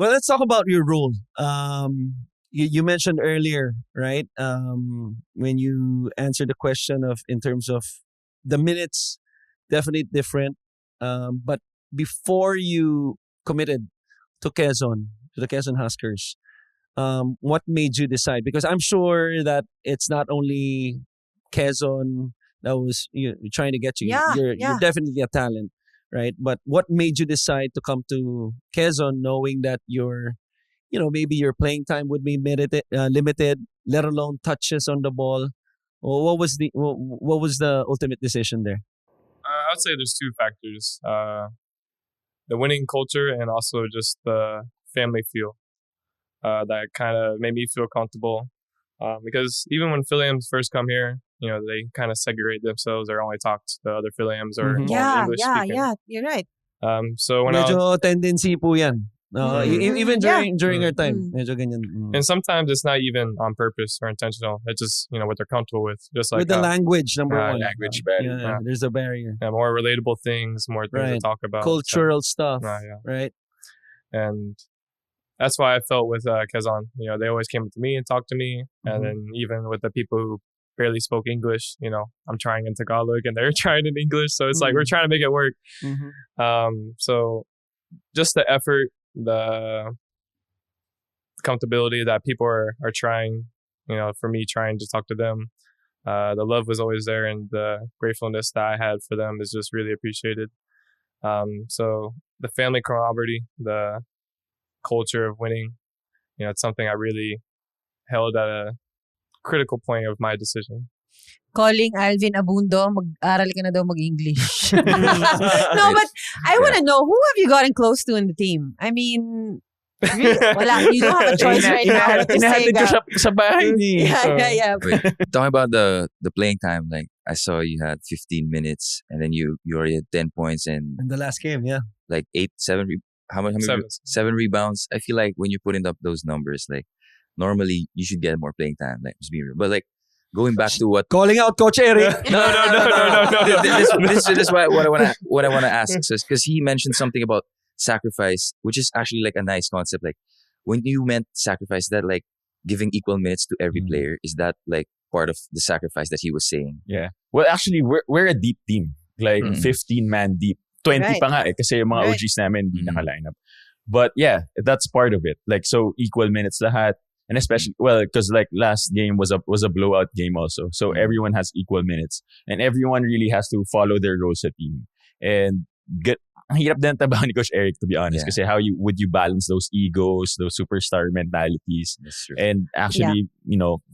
Well, let's talk about your role. You mentioned earlier, right? When you answered the question of in terms of the minutes, definitely different. But before you committed to the Quezon Huskers, what made you decide? Because I'm sure that it's not only Quezon that was trying to get you. Yeah, You're yeah. definitely a talent, right? But what made you decide to come to Quezon, knowing that maybe your playing time would be limited, let alone touches on the ball? Well, what was the ultimate decision there? I would say there's two factors: the winning culture and also just the family feel. That kind of made me feel comfortable. Because even when Philliams first come here, they kind of segregate themselves or only talk to the other Philliams or Mhm. only Yeah, English yeah, speaking. yeah. You're right. So when I was, Medyo tendency po yan. Even Yeah. during our time, medyo ganyan. and sometimes it's not even on purpose or intentional. It's just what they're comfortable with. Just like With the language, number one. language barrier. Yeah, there's a barrier. more relatable things, more things to Right. talk about. Cultural stuff, yeah. right? And that's why I felt with Quezon. They always came up to me and talked to me, Mhm. and then even with the people who barely spoke English, I'm trying in Tagalog and they're trying in English, so it's like we're trying to make it work. So just the effort, the comfortability that people are trying, for me trying to talk to them. The love was always there, and the gratefulness that I had for them is just really appreciated. So the family camaraderie, the culture of winning, it's something I really held at a critical point of my decision. Calling Alvin Abundo, mag-aral ka na daw mag-English. No, but I want to know, who have you gotten close to in the team? I mean, really, wala, you don't have a choice right now. But just say, Inahatid ko sa bahay ni. yeah. Wait, talking about the playing time, like I saw you had 15 minutes and then you already had 10 points and In the last game, yeah. like 7 how many Seven. 7 rebounds. I feel like when you're putting up those numbers, like normally you should get more playing time, like just be real. But like going back to what Calling out Coach Eric. no. This is what I wanna ask, because he mentioned something about sacrifice, which is actually like a nice concept. Like when you meant sacrifice, that like giving equal minutes to every player, is that like part of the sacrifice that he was saying? Yeah. Well, actually, we're a deep team. Like 15-man deep. 20 Right. pa nga eh, kasi yung mga Right. OGs namin hindi naka-line up. But yeah, that's part of it. Like, so equal minutes lahat. And especially, well, because like last game was a blowout game also. So everyone has equal minutes. And everyone really has to follow their roles sa team. And ang hirap din tabahan ni Coach Eric, to be honest. Yeah. Kasi would you balance those egos, those superstar mentalities, That's true. and actually,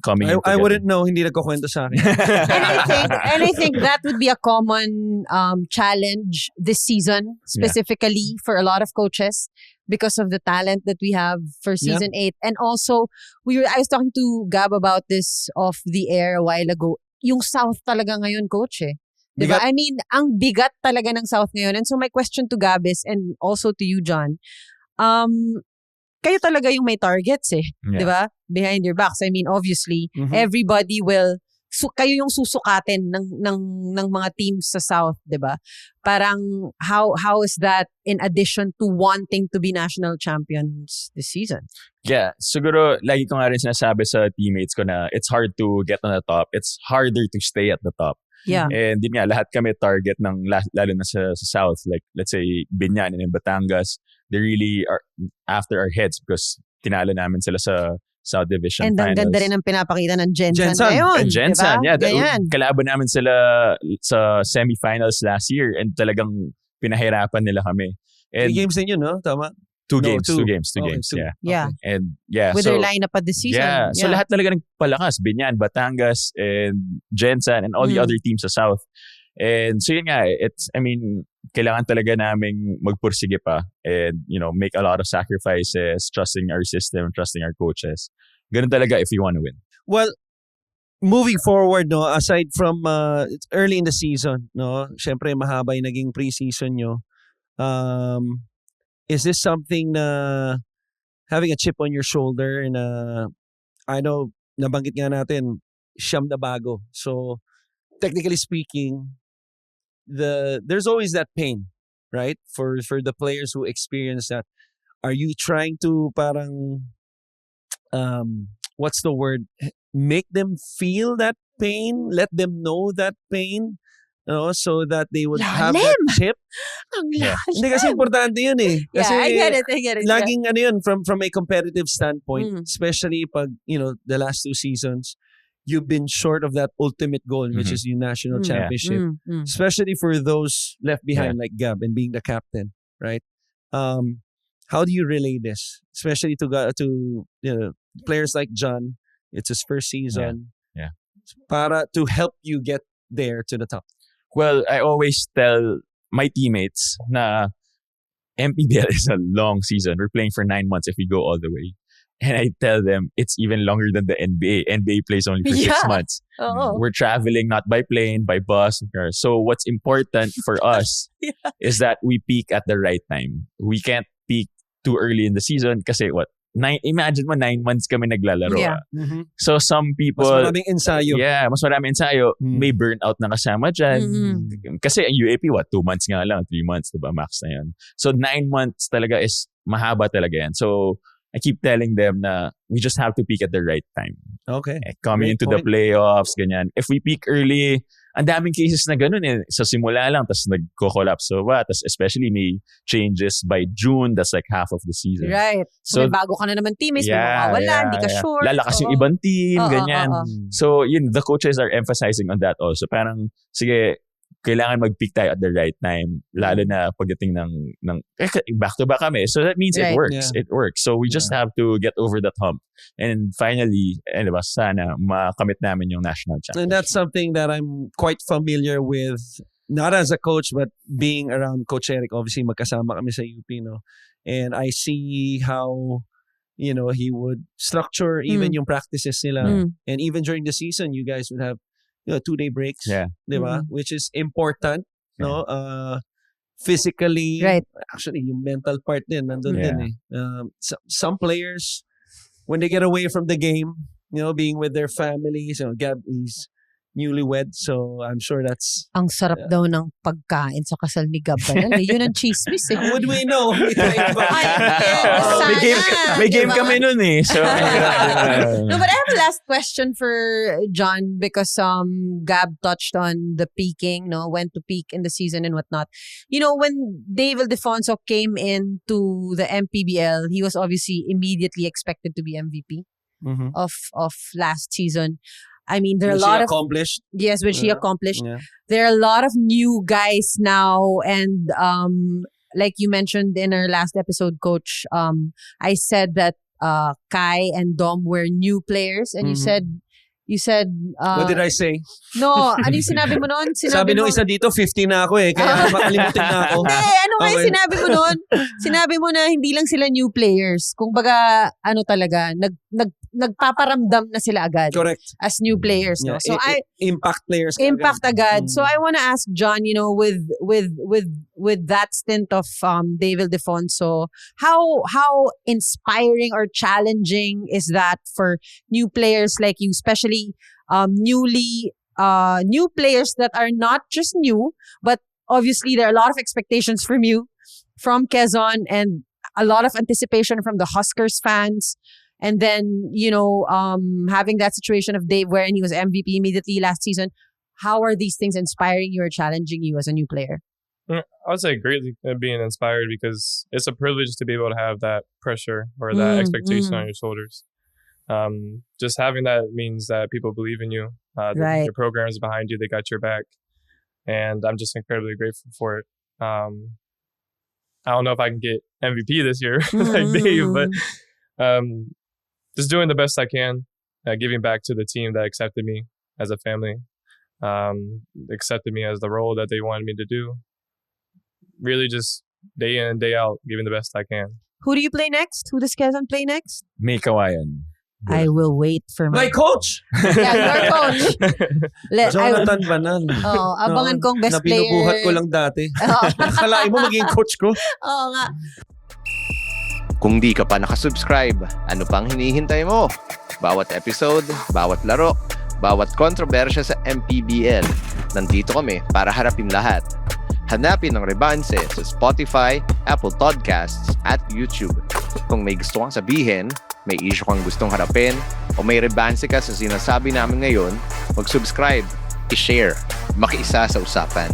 coming in I together. wouldn't know, hindi nagkukwento sa akin. And I think that would be a common challenge this season, specifically for a lot of coaches, because of the talent that we have for season 8. And also, I was talking to Gab about this off the air a while ago. Yung South talaga ngayon, coach eh. Diba? Bigat. I mean, ang bigat talaga ng South ngayon. And so my question to Gab is, and also to you, John, kayo talaga yung may targets eh. Yeah. Diba? Behind your backs. I mean, obviously, everybody will, kayo yung susukatin ng mga teams sa South, diba? Parang, how is that in addition to wanting to be national champions this season? Yeah, siguro lagi ko nga rin sinasabi sa teammates ko na it's hard to get on the top. It's harder to stay at the top. Yeah. And din nga, lahat kami target ng, lalo na sa South, like let's say Binyan and Batangas, they really are after our heads because tinalo namin sila sa South Division And ang Finals. ganda rin ang pinapakita ng Gensan Gensan. ngayon. And Gensan, diba? yeah. Ganyan. Kalaban namin sila sa semifinals last year and talagang pinahirapan nila kami. And 3 games din yun, no? Tama? two No, games, two. two games, Okay, two. yeah. Yeah. And yeah, With so, their lineup at this season. yeah. So lahat talaga nagpalakas. Binyan, Batangas, and Gensan, and all the other teams sa South. And so yun nga, kailangan talaga naming magpursige pa and, make a lot of sacrifices, trusting our system, trusting our coaches. Ganun talaga if you want to win. Well, moving forward, no, aside from it's early in the season, no, syempre mahaba yung naging preseason nyo. Is this something na having a chip on your shoulder na I know nabanggit nga natin siyam na bago. So technically speaking, there's always that pain, right? For the players who experience that. Are you trying to parang what's the word? Make them feel that pain, let them know that pain, so that they would have that Lalim! chip. Ang Yeah. lalim. Hindi kasi importante yun eh. Yeah, Kasi I get it. laging ano yun from a competitive standpoint, Mm. especially pag, the last 2 seasons, you've been short of that ultimate goal, which is yung national championship. Especially for those left behind like Gab and being the captain, right? How do you relay this? Especially to players like John, it's his first season. Yeah. Para to help you get there to the top. Well, I always tell my teammates na MPBL is a long season. We're playing for 9 months if we go all the way. And I tell them it's even longer than the NBA. NBA plays only for 6 months. Oo. We're traveling not by plane, by bus. So what's important for us is that we peak at the right time. We can't peak too early in the season kasi imagine mo 9 months kami naglalaro. Yeah. So some people... Mas maraming ensayo. Yeah, mas maraming ensayo. May burnout na kasama dyan. Kasi ang UAP, 2 months nga lang, 3 months, diba? Max na yun. So 9 months talaga is mahaba talaga yan. So I keep telling them na we just have to peak at the right time. Okay. Coming Great into the point. playoffs, ganyan. If we peak early, ang daming cases na ganun eh. Sa simula lang, tas nagko-collapse. So tas especially may changes by June, that's like half of the season. Right. So, may bago ka na naman teammates, may mawawala, hindi ka sure. Lalakas yung ibang team, ganyan. So, the coaches are emphasizing on that also. Parang, sige, kailangan mag-peak tayo at the right time, lalo na pagdating ng back-to-back kami. So that means it works. Yeah. It works. So we just have to get over that hump. And finally, sana makamit namin yung national championship. And that's something that I'm quite familiar with, not as a coach, but being around Coach Eric. Obviously, magkasama kami sa UP, no? And I see how, he would structure even yung practices nila. And even during the season, you guys would have 2-day breaks, diba? Which is important, no? Physically, actually, yung mental part din, nandun din eh. Some players, when they get away from the game, being with their families, Gab is newlywed, so I'm sure that's... Ang sarap daw ng pagkain sa kasal ni Gab. Yun ang chismis eh. Would we know? May game kami nun eh. So, No, but I have a last question for John because Gab touched on the peaking, when to peak in the season and whatnot. When Dave Ildefonso came into the MPBL, he was obviously immediately expected to be MVP of last season. I mean, there are a lot of accomplished. Yes, which he accomplished. Yeah. There are a lot of new guys now, and like you mentioned in our last episode, Coach, I said that Kai and Dom were new players, and you said What did I say? No, ano yung sinabi mo noon? Sabi nung isa dito, 50 na ako eh. Kaya makalimutin na ako. Hindi, ano nga yung sinabi mo noon? Sinabi mo na hindi lang sila new players. Kung baga, talaga, nagpaparamdam na sila agad. Correct. As new players. No? Yeah, So impact players. Impact agad. So I want to ask John, with that stint of Dave Ildefonso, how inspiring or challenging is that for new players like you, especially new players that are not just new, but obviously there are a lot of expectations from you, from Quezon, and a lot of anticipation from the Huskers fans. And then, having that situation of Dave wherein he was MVP immediately last season. How are these things inspiring you or challenging you as a new player? I would say greatly being inspired because it's a privilege to be able to have that pressure or that expectation on your shoulders. Just having that means that people believe in you. Your program is behind you. They got your back. And I'm just incredibly grateful for it. I don't know if I can get MVP this year like Dave, but just doing the best I can, giving back to the team that accepted me as a family, accepted me as the role that they wanted me to do. Really just day in and day out, giving the best I can. Who do you play next? Who does Quezon play next? May Kawayan. I will wait for my coach! Yeah, your coach. Jonathan Banal. Abangan kong best player. Nabinubuhat ko lang dati. Akalain mo maging coach ko? Oo nga. Kung di ka pa nakasubscribe, ano pang hinihintay mo? Bawat episode, bawat laro, bawat kontrobersya sa MPBL, nandito kami para harapin lahat. Hanapin ang Rebanse sa Spotify, Apple Podcasts, at YouTube. Kung may gusto kang sabihin, may issue kang gustong harapin, o may Rebanse ka sa sinasabi namin ngayon, mag-subscribe, i-share, makiisa sa usapan.